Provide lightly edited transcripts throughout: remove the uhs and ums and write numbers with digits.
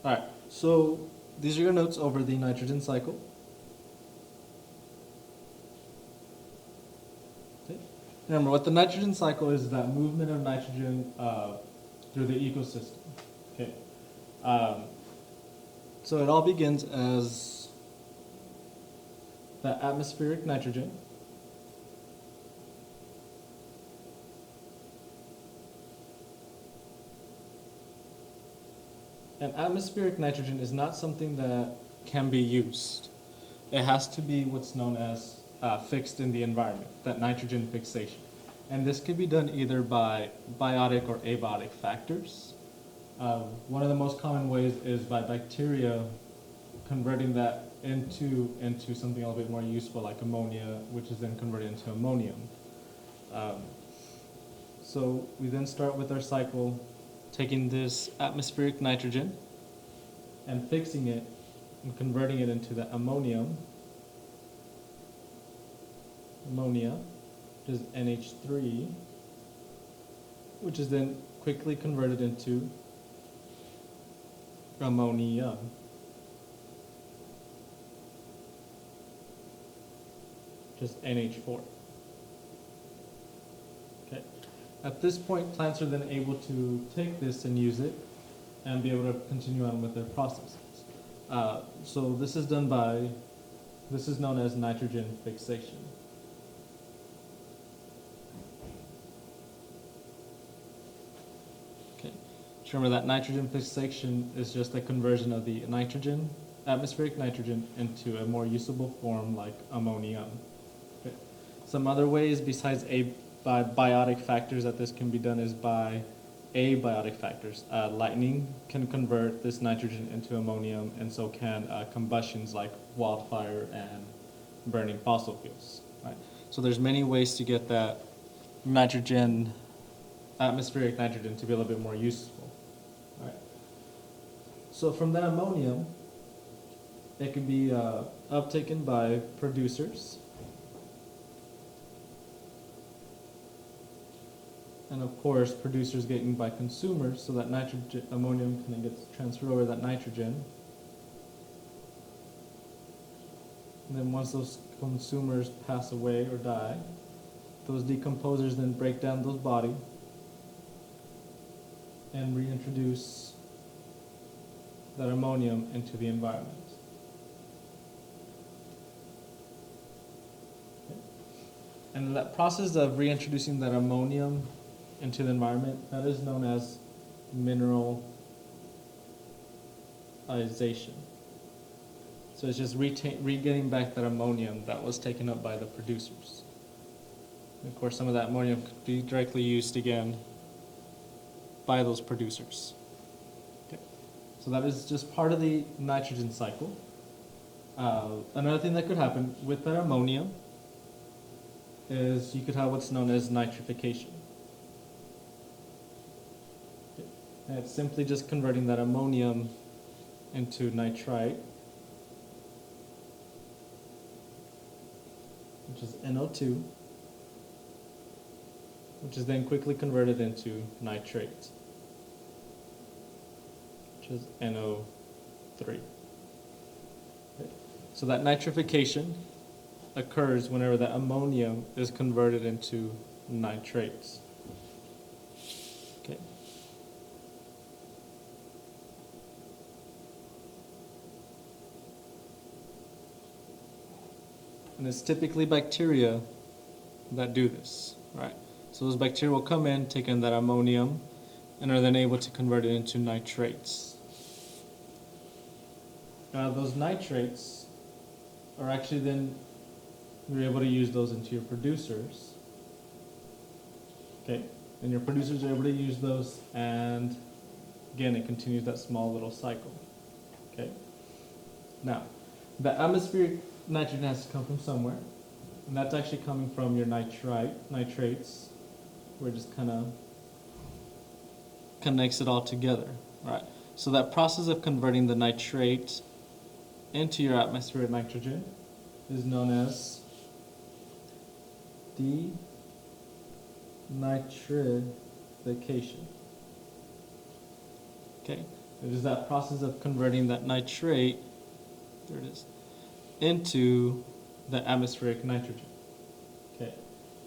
All right, so these are your notes over the nitrogen cycle. Okay. Remember, what the nitrogen cycle is that movement of nitrogen through the ecosystem. Okay. Um, so it all begins as the atmospheric nitrogen. And atmospheric nitrogen is not something that can be used. It has to be what's known as fixed in the environment, that nitrogen fixation. And this can be done either by biotic or abiotic factors. One of the most common ways is by bacteria converting that into something a little bit more useful, like ammonia, which is then converted into ammonium. Um, so we then start with our cycle, taking this atmospheric nitrogen and fixing it and converting it into the ammonia, which is NH3, which is then quickly converted into ammonia. Just NH4. Okay. At this point, plants are then able to take this and use it and be able to continue on with their processes. So this is done by, this is known as nitrogen fixation. Okay. Just remember that nitrogen fixation is just a conversion of the nitrogen, atmospheric nitrogen, into a more usable form like ammonium. Okay. Some other ways besides by biotic factors that this can be done is by abiotic factors. Lightning can convert this nitrogen into ammonium, and so can combustions like wildfire and burning fossil fuels. Right? So there's many ways to get that nitrogen, atmospheric nitrogen, to be a little bit more useful. Right? So from that ammonium, it can be uptaken by producers. And of course, producers get eaten by consumers, so that nitrogen, ammonium kind of gets transferred over that nitrogen. And then once those consumers pass away or die, those decomposers then break down those bodies and reintroduce that ammonium into the environment. Okay. And that process of reintroducing that ammonium into the environment, that is known as mineralization. So it's just regaining back that ammonium that was taken up by the producers. And of course, some of that ammonium could be directly used again by those producers. Okay. So that is just part of the nitrogen cycle. Another thing that could happen with that ammonium is you could have what's known as nitrification. And it's simply just converting that ammonium into nitrite, which is NO2, which is then quickly converted into nitrate, which is NO3. Okay. So that nitrification occurs whenever the ammonium is converted into nitrates. Okay. And it's typically bacteria that do this, right? So those bacteria will come in, take in that ammonium, and are then able to convert it into nitrates. Those nitrates are actually then, you're able to use those into your producers. Okay, and your producers are able to use those, and again, it continues that small little cycle. Okay, now, the atmospheric nitrogen has to come from somewhere, and that's actually coming from your nitrates, where it just kind of connects it all together, right? So that process of converting the nitrate into your atmospheric nitrogen is known as denitrification. Okay, It is that process of converting that nitrate, there it is, into the atmospheric nitrogen. Okay,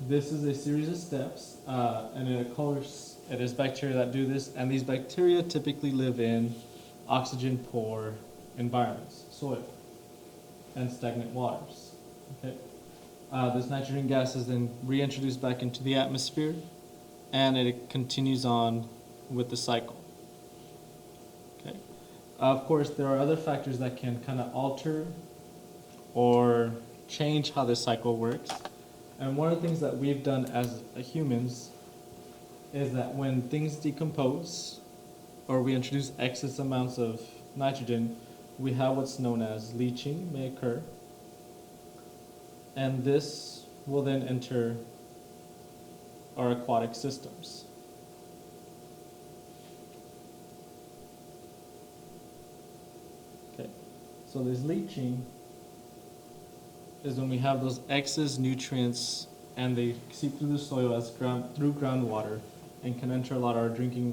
this is a series of steps, and it is bacteria that do this, and these bacteria typically live in oxygen-poor environments, soil, and stagnant waters. Okay, this nitrogen gas is then reintroduced back into the atmosphere, and it continues on with the cycle. Okay, of course, there are other factors that can kind of alter or change how this cycle works. And one of the things that we've done as humans is that when things decompose or we introduce excess amounts of nitrogen, we have what's known as leaching may occur. And this will then enter our aquatic systems. Okay, so this leaching is when we have those excess nutrients and they seep through the soil through groundwater and can enter a lot of our drinking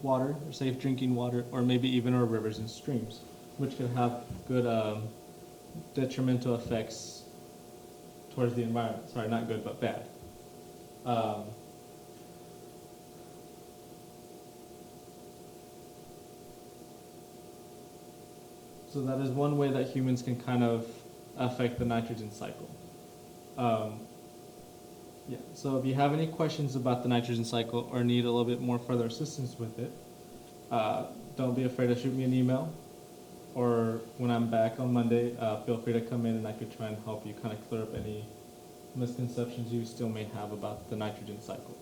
water, or safe drinking water, or maybe even our rivers and streams, which can have good detrimental effects towards the environment. Sorry, not good, but bad. So that is one way that humans can kind of affect the nitrogen cycle. Yeah. So if you have any questions about the nitrogen cycle or need a little bit more further assistance with it, don't be afraid to shoot me an email. Or when I'm back on Monday, feel free to come in and I could try and help you kind of clear up any misconceptions you still may have about the nitrogen cycle.